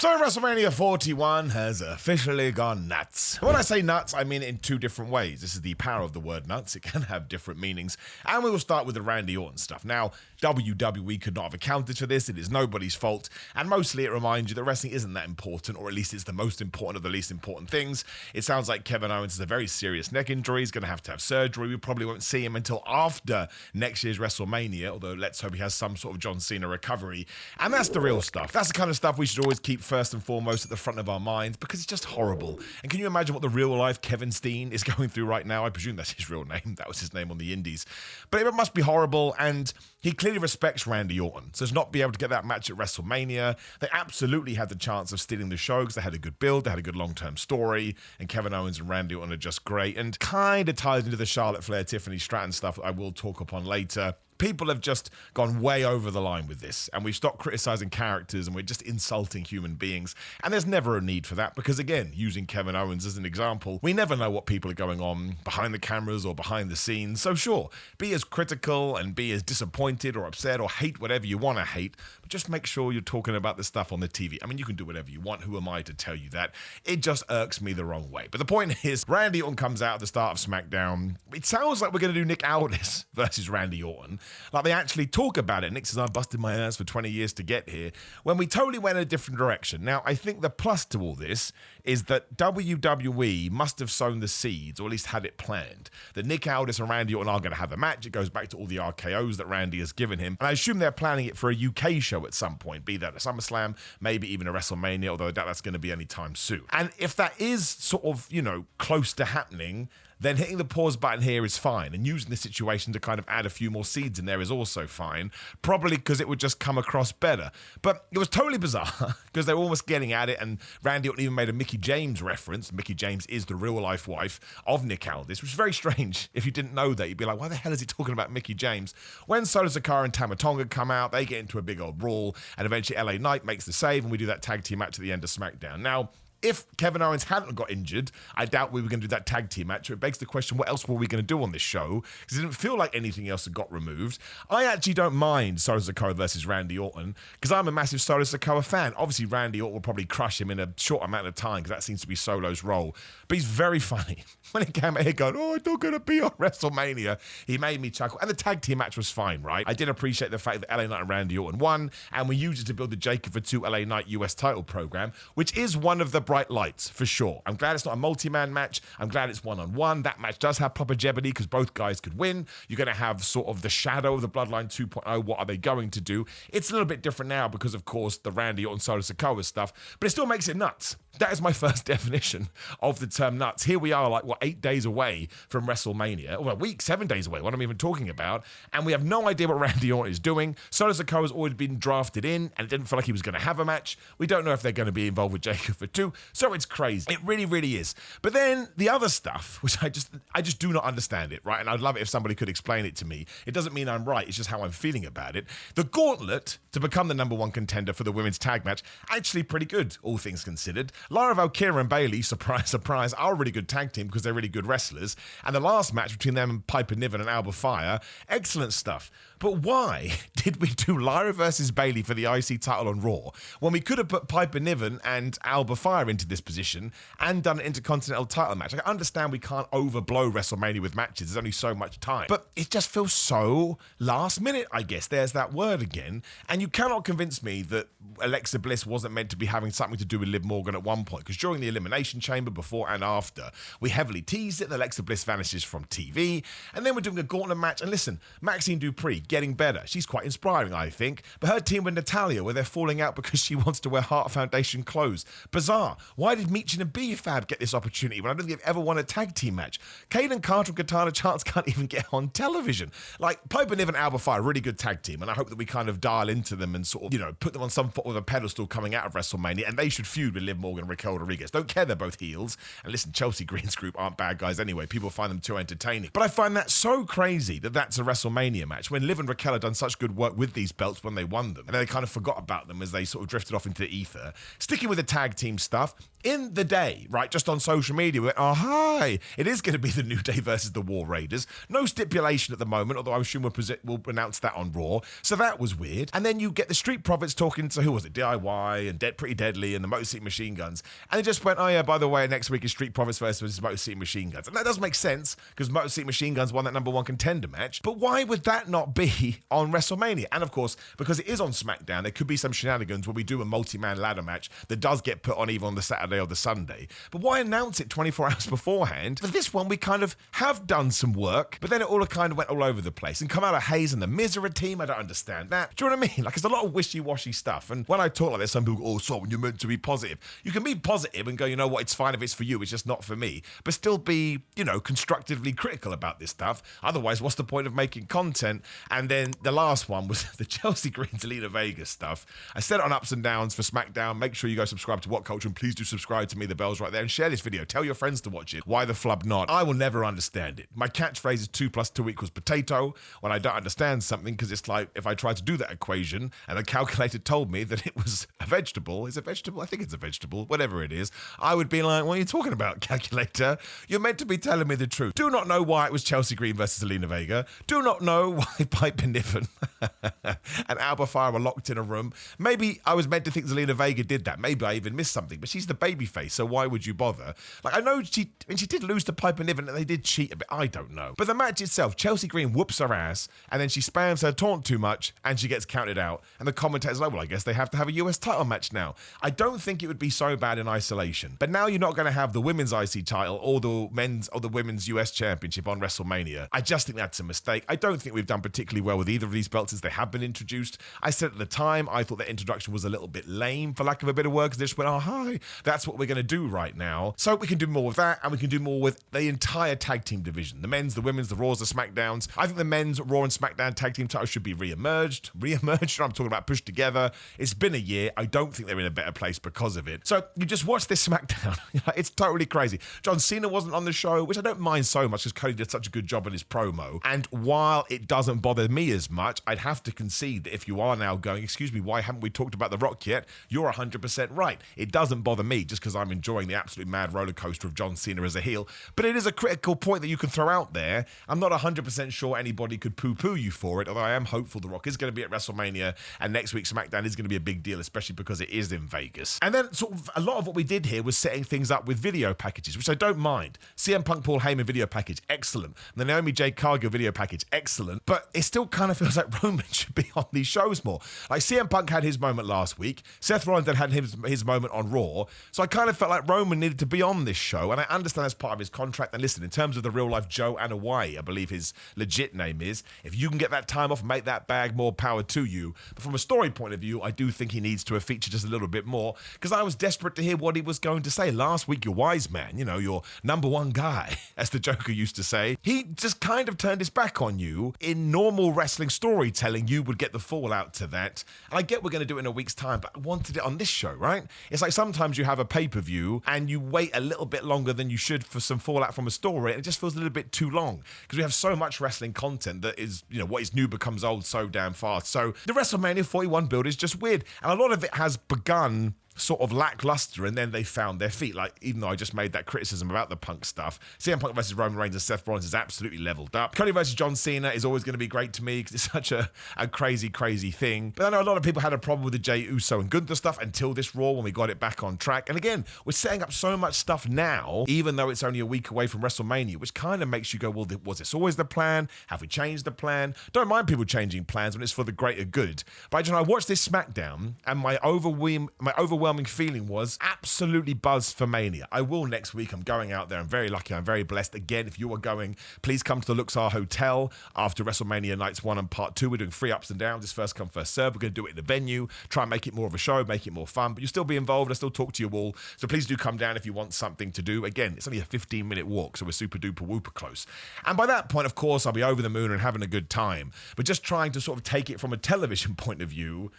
So WrestleMania 41 has officially gone nuts. When I say nuts, I mean it in two different ways. This is the power of the word nuts. It can have different meanings. And we will start with the Randy Orton stuff. Now, WWE could not have accounted for this. It is nobody's fault. And mostly it reminds you that wrestling isn't that important, or at least it's the most important of the least important things. It sounds like Kevin Owens has a very serious neck injury. He's going to have surgery. We probably won't see him until after next year's WrestleMania, although let's hope he has some sort of John Cena recovery. And that's the real stuff. That's the kind of stuff we should always keep first and foremost at the front of our minds, because it's just horrible. And can you imagine what the real life Kevin Steen is going through right now? I presume that's his real name. That was his name on the indies. But it must be horrible, and he clearly respects Randy Orton. So to not be able to get that match at WrestleMania, they absolutely had the chance of stealing the show because they had a good build, they had a good long-term story, and Kevin Owens and Randy Orton are just great, and kind of ties into the Charlotte Flair, Tiffany Stratton stuff that I will talk upon later. People have just gone way over the line with this, and we've stopped criticizing characters and we're just insulting human beings. And there's never a need for that because, again, using Kevin Owens as an example, we never know what people are going on behind the cameras or behind the scenes. So sure, be as critical and be as disappointed or upset or hate whatever you want to hate, but just make sure you're talking about the stuff on the TV. I mean, you can do whatever you want. Who am I to tell you that? It just irks me the wrong way. But the point is, Randy Orton comes out at the start of SmackDown. It sounds like we're going to do Nick Aldis versus Randy Orton. Like they actually talk about it. Nick says, I busted my ass for 20 years to get here, when we totally went in a different direction. Now, I think the plus to all this is that WWE must have sown the seeds, or at least had it planned, that Nick Aldis and Randy Orton are going to have a match. It goes back to all the RKOs that Randy has given him. And I assume they're planning it for a UK show at some point, be that a SummerSlam, maybe even a WrestleMania, although I doubt that's going to be anytime soon. And if that is sort of, close to happening, then hitting the pause button here is fine, and using the situation to kind of add a few more seeds in there is also fine, probably because it would just come across better. But it was totally bizarre, because they were almost getting at it, and Randy Orton even made a Mickie James reference. Mickie James is the real-life wife of Nick Aldis, which is very strange. If you didn't know that, you'd be like, why the hell is he talking about Mickie James? When Solo Sikoa and Tama Tonga come out, they get into a big old brawl, and eventually LA Knight makes the save, and we do that tag team match at the end of SmackDown. Now, if Kevin Owens hadn't got injured, I doubt we were going to do that tag team match. So it begs the question, what else were we going to do on this show? Because it didn't feel like anything else had got removed. I actually don't mind Solo Sikoa versus Randy Orton, because I'm a massive Solo Sikoa fan. Obviously, Randy Orton will probably crush him in a short amount of time, because that seems to be Solo's role. But he's very funny. When he came out here going, I'm not going to be on WrestleMania, he made me chuckle. And the tag team match was fine, right? I did appreciate the fact that LA Knight and Randy Orton won, and we used it to build the Jacob for 2 LA Knight US title program, which is one of the bright lights, for sure. I'm glad it's not a multi-man match. I'm glad it's one-on-one. That match does have proper jeopardy because both guys could win. You're going to have sort of the shadow of the Bloodline 2.0. What are they going to do? It's a little bit different now because, of course, the Randy Orton Solo Sikoa stuff, but it still makes it nuts. That is my first definition of the term nuts. Here we are, 8 days away from WrestleMania, or a week, 7 days away, what I'm even talking about, and we have no idea what Randy Orton is doing. Solo Sikoa has already been drafted in, and it didn't feel like he was going to have a match. We don't know if they're going to be involved with Jacob for 2, so it's crazy. It really, really is. But then the other stuff, which I just do not understand it, right? And I'd love it if somebody could explain it to me. It doesn't mean I'm right, it's just how I'm feeling about it. The gauntlet to become the number one contender for the women's tag match, actually pretty good, all things considered. Lara Valkyria and Bayley, surprise, surprise, are a really good tag team because they're really good wrestlers. And the last match between them and Piper Niven and Alba Fire, excellent stuff. But why did we do Lyra versus Bayley for the IC title on Raw when we could have put Piper Niven and Alba Fire into this position and done an Intercontinental title match? I understand we can't overblow WrestleMania with matches. There's only so much time. But it just feels so last minute, I guess. There's that word again. And you cannot convince me that Alexa Bliss wasn't meant to be having something to do with Liv Morgan at one point, because during the Elimination Chamber, before and after, we heavily teased it that Alexa Bliss vanishes from TV, and then we're doing a gauntlet match. And listen, Maxine Dupree, getting better. She's quite inspiring, I think. But her team with Natalya, where they're falling out because she wants to wear Heart Foundation clothes. Bizarre. Why did Meechin and B-Fab get this opportunity when I don't think they've ever won a tag team match? Kaden Carter and Katana Chance can't even get on television. Piper Niven and Alba Fire, really good tag team, and I hope that we kind of dial into them and sort of, put them on some sort of a pedestal coming out of WrestleMania, and they should feud with Liv Morgan and Raquel Rodriguez. Don't care, they're both heels. And listen, Chelsea Green's group aren't bad guys anyway. People find them too entertaining. But I find that so crazy that that's a WrestleMania match when Liv and Raquel had done such good work with these belts when they won them. And then they kind of forgot about them as they sort of drifted off into the ether. Sticking with the tag team stuff, in the day, right, just on social media, we went, oh, hi, it is going to be the New Day versus the War Raiders. No stipulation at the moment, although I assume we'll announce that on Raw. So that was weird. And then you get the Street Profits talking to, who was it, DIY and Pretty Deadly and the Motor City Machine Guns. And they just went, oh yeah, by the way, next week is Street Profits versus Motor City Machine Guns. And that does make sense, because Motor City Machine Guns won that #1 contender match. But why would that not be on WrestleMania? And of course, because it is on SmackDown, there could be some shenanigans where we do a multi-man ladder match that does get put on either on the Saturday or the Sunday. But why announce it 24 hours beforehand? For this one, we kind of have done some work, but then it all kind of went all over the place. And Kamala Hayes and the Miz are a team, I don't understand that. Do you know what I mean? Like, it's a lot of wishy-washy stuff. And when I talk like this, some people go, oh, so you're meant to be positive. You can be positive and go, you know what, it's fine if it's for you, it's just not for me. But still be, you know, constructively critical about this stuff. Otherwise, what's the point of making content? And then the last one was the Chelsea Green to Lena Vega stuff. I said it on Ups and Downs for SmackDown. Make sure you go subscribe to What Culture, and please do subscribe to me. The bell's right there, and share this video. Tell your friends to watch it. Why the flub not? I will never understand it. My catchphrase is 2 + 2 = potato when I don't understand something, because it's like if I try to do that equation and the calculator told me that it was a vegetable. Is it a vegetable? I think it's a vegetable. Whatever it is, I would be like, what are you talking about, calculator? You're meant to be telling me the truth. Do not know why it was Chelsea Green versus Zelina Vega. Do not know why Piper Niven and Alba Fyre were locked in a room. Maybe I was meant to think Zelina Vega did that. Maybe I even missed something, but she's the babyface, so why would you bother? Like, I know she did lose to Piper Niven and they did cheat a bit. I don't know. But the match itself, Chelsea Green whoops her ass and then she spams her taunt too much and she gets counted out. And the commentator's like, well, I guess they have to have a US title match now. I don't think it would be so bad in isolation. But now you're not going to have the women's IC title or the men's or the women's US championship on WrestleMania. I just think that's a mistake. I don't think we've done particularly well with either of these belts since they have been introduced. I said at the time, I thought that introduction was a little bit lame, for lack of a better word, because they just went, oh, hi, that's what we're going to do right now. So we can do more with that, and we can do more with the entire tag team division. The men's, the women's, the Raws, the SmackDowns. I think the men's Raw and SmackDown tag team titles should be re-emerged. I'm talking about pushed together. It's been a year. I don't think they're in a better place because of it. So you just watch this SmackDown. It's totally crazy. John Cena wasn't on the show, which I don't mind so much because Cody did such a good job in his promo. And while it doesn't bother me as much, I'd have to concede that if you are now going, excuse me, why haven't we talked about The Rock yet? You're 100% right. It doesn't bother me just because I'm enjoying the absolute mad roller coaster of John Cena as a heel. But it is a critical point that you can throw out there. I'm not 100% sure anybody could poo-poo you for it, although I am hopeful The Rock is going to be at WrestleMania and next week's SmackDown is going to be a big deal, especially because it is in Vegas. And then sort of a lot of what we did here was setting things up with video packages, which I don't mind. CM Punk Paul Heyman video package, excellent. The Naomi J. Cargill video package, excellent. But it still kind of feels like Roman should be on these shows more. Like CM Punk had his moment last week. Seth Rollins then had his moment on Raw. So I kind of felt like Roman needed to be on this show. And I understand that's part of his contract. And listen, in terms of the real life Joe Anoa'i, I believe his legit name is, if you can get that time off, make that bag, more power to you. But from a story point of view, I do think he needs to have featured just a little bit more, because I was desperate to hear what he was going to say. Last week, your wise man, your #1 guy, as the Joker used to say, he just kind of turned his back on you. In normal wrestling storytelling, you would get the fallout to that. And I get we're going to do it in a week's time, but I wanted it on this show, right? It's like sometimes you have a pay-per-view and you wait a little bit longer than you should for some fallout from a story, and it just feels a little bit too long because we have so much wrestling content that is, what is new becomes old so damn fast. So the WrestleMania 41 build is just weird, and a lot of it has begun sort of lackluster, and then they found their feet. Like, even though I just made that criticism about the Punk stuff, CM Punk versus Roman Reigns and Seth Rollins is absolutely leveled up. Cody versus John Cena is always going to be great to me because it's such a crazy, crazy thing. But I know a lot of people had a problem with the Jey Uso and Gunther stuff until this Raw when we got it back on track. And again, we're setting up so much stuff now, even though it's only a week away from WrestleMania, which kind of makes you go, well, was this always the plan? Have we changed the plan? Don't mind people changing plans when it's for the greater good. But I watched this SmackDown, and my overwhelming feeling was absolutely buzzed for Mania. I will next week. I'm going out there. I'm very lucky. I'm very blessed. Again, if you are going, please come to the Luxor Hotel after WrestleMania Nights 1 and Part 2. We're doing 3 ups and downs. It's first come, first serve. We're going to do it in the venue, try and make it more of a show, make it more fun, but you'll still be involved. I still talk to you all. So please do come down if you want something to do. Again, it's only a 15-minute walk, so we're super duper whooper close. And by that point, of course, I'll be over the moon and having a good time. But just trying to sort of take it from a television point of view,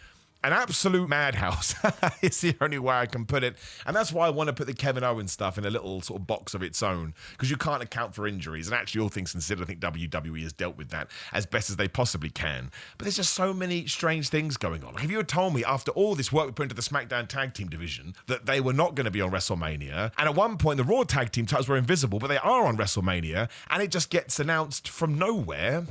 an absolute madhouse. It's the only way I can put it. And that's why I want to put the Kevin Owens stuff in a little sort of box of its own, because you can't account for injuries. And actually, all things considered, I think WWE has dealt with that as best as they possibly can. But there's just so many strange things going on. Like, if you had told me after all this work we put into the SmackDown Tag Team division that they were not going to be on WrestleMania, and at one point the Raw Tag Team titles were invisible, but they are on WrestleMania, and it just gets announced from nowhere,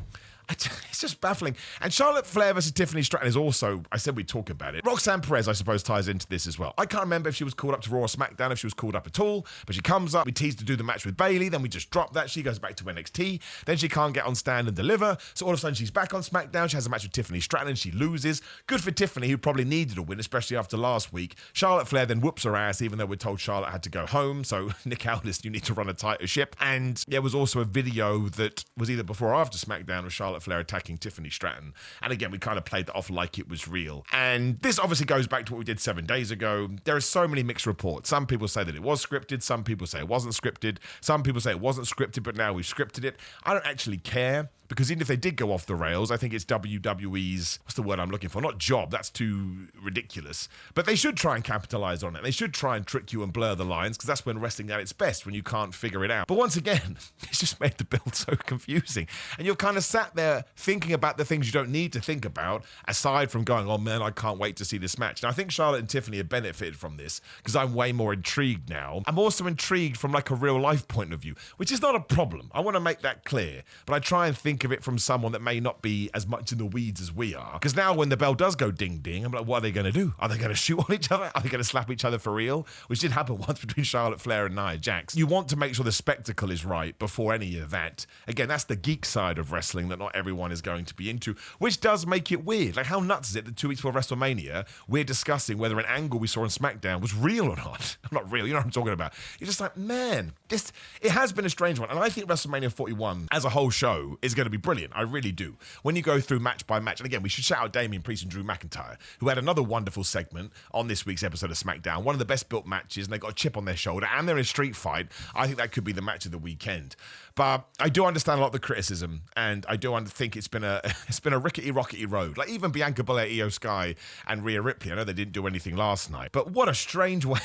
it's just baffling. And Charlotte Flair versus Tiffany Stratton is also, I said we'd talk about it. Roxanne Perez, I suppose, ties into this as well. I can't remember if she was called up to Raw or SmackDown, if she was called up at all, but she comes up, we tease to do the match with Bayley, then we just drop that, she goes back to NXT, then she can't get on Stand and Deliver, so all of a sudden she's back on SmackDown, she has a match with Tiffany Stratton and she loses. Good for Tiffany, who probably needed a win, especially after last week. Charlotte Flair then whoops her ass, even though we're told Charlotte had to go home, so Nick Aldis, you need to run a tighter ship. And there was also a video that was either before or after SmackDown of Charlotte Flair attacking Tiffany Stratton. And again, we kind of played that off like it was real. And this obviously goes back to what we did 7 days ago. There are so many mixed reports. Some people say that it was scripted. Some people say it wasn't scripted. Some people say it wasn't scripted, but now we've scripted it. I don't actually care, because even if they did go off the rails, I think it's WWE's, what's the word I'm looking for? Not job, that's too ridiculous. But they should try and capitalize on it. They should try and trick you and blur the lines, because that's when wrestling at its best, when you can't figure it out. But once again, it's just made the build so confusing. And you're kind of sat there thinking about the things you don't need to think about, aside from going, oh man, I can't wait to see this match. Now, I think Charlotte and Tiffany have benefited from this, because I'm way more intrigued now. I'm also intrigued from like a real life point of view, which is not a problem. I want to make that clear. But I try and think of it from someone that may not be as much in the weeds as we are. Because now when the bell does go ding ding, I'm like, what are they going to do? Are they going to shoot on each other? Are they going to slap each other for real? Which did happen once between Charlotte Flair and Nia Jax. You want to make sure the spectacle is right before any of that. Again, that's the geek side of wrestling that not everyone is going to be into, which does make it weird. Like, how nuts is it that 2 weeks before WrestleMania, we're discussing whether an angle we saw on SmackDown was real or not? Not real, you know what I'm talking about. You're just like, man, it has been a strange one. And I think WrestleMania 41 as a whole show is going to be brilliant. I really do. When you go through match by match, and again, we should shout out Damian Priest and Drew McIntyre, who had another wonderful segment on this week's episode of SmackDown. One of the best built matches, and they got a chip on their shoulder, and they're in a street fight. I think that could be the match of the weekend. But I do understand a lot of the criticism, and I do think it's been a rickety-rockety road. Like, even Bianca Belair, Io Sky, and Rhea Ripley, I know they didn't do anything last night, but what a strange way,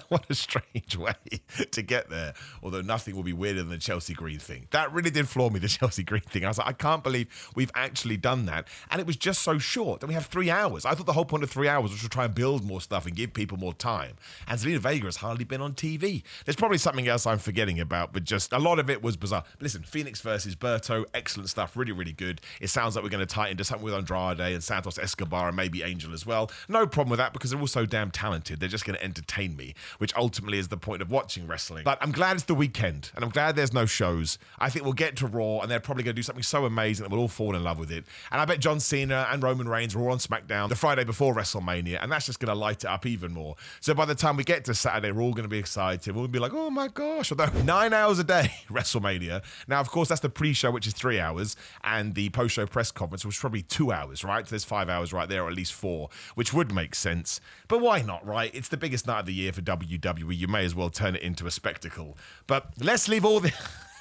what a strange way to get there. Although nothing will be weirder than the Chelsea Green thing. That really did floor me, the Chelsea Green thing. I was like, I can't believe we've actually done that. And it was just so short. Then we have 3 hours. I thought the whole point of 3 hours was to try and build more stuff and give people more time. And Zelina Vega has hardly been on TV. There's probably something else I'm forgetting about, but just a lot of it was bizarre. But listen, Phoenix versus Berto, excellent stuff, really, really good. It sounds like we're going to tie into something with Andrade and Santos Escobar and maybe Angel as well. No problem with that, because they're all so damn talented. They're just going to entertain me, which ultimately is the point of watching wrestling. But I'm glad it's the weekend, and I'm glad there's no shows. I think we'll get to Raw, and they're probably going to do something so amazing that we'll all fall in love with it. And I bet John Cena and Roman Reigns are all on SmackDown the Friday before WrestleMania, and that's just going to light it up even more. So by the time we get to Saturday, we're all going to be excited. We'll be like, oh my gosh. Although 9 hours a day, WrestleMania. Now, of course, that's the pre-show, which is 3 hours, and the post-show press conference, which is probably 2 hours, right? So there's 5 hours right there, or at least 4, which would make sense. But why not, right? It's the biggest night of the year for WWE. You may as well turn it into a spectacle. But let's leave all this...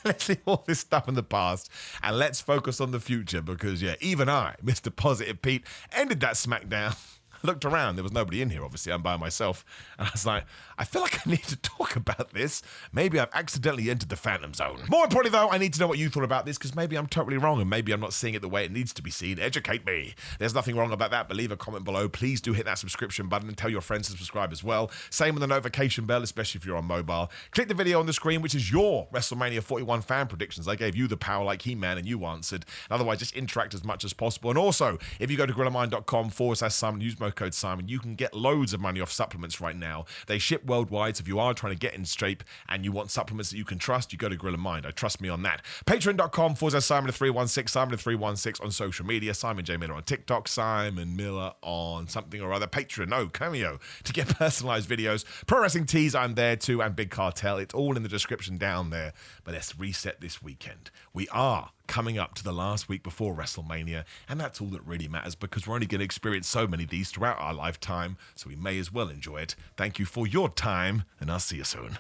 Let's leave all this stuff in the past and let's focus on the future, because, yeah, even I, Mr. Positive Pete, ended that SmackDown. Looked around, there was nobody in here, obviously, I'm by myself, and I was like, I feel like I need to talk about this. Maybe I've accidentally entered the Phantom Zone. More importantly, though, I need to know what you thought about this, because maybe I'm totally wrong, and maybe I'm not seeing it the way it needs to be seen. Educate me. There's nothing wrong about that, but leave a comment below. Please do hit that subscription button and tell your friends to subscribe as well. Same with the notification bell, especially if you're on mobile. Click the video on the screen, which is your WrestleMania 41 fan predictions. I gave you the power like He-Man, and you answered. Otherwise, just interact as much as possible. And also, if you go to grillermind.com/Simon, use my code Simon, you can get loads of money off supplements right now. They ship worldwide, so if you are trying to get in shape and you want supplements that you can trust, you go to Grill and Mind. I trust me on that. Patreon.com/Simon316, Simon316 on social media, Simon J. Miller on TikTok, Simon Miller on something or other, Patreon, no, Cameo, to get personalized videos. Pro Wrestling Tees, I'm there too, and Big Cartel. It's all in the description down there. But let's reset this weekend. We are coming up to the last week before WrestleMania, and that's all that really matters, because we're only going to experience so many of these throughout our lifetime, so we may as well enjoy it. Thank you for your time, and I'll see you soon.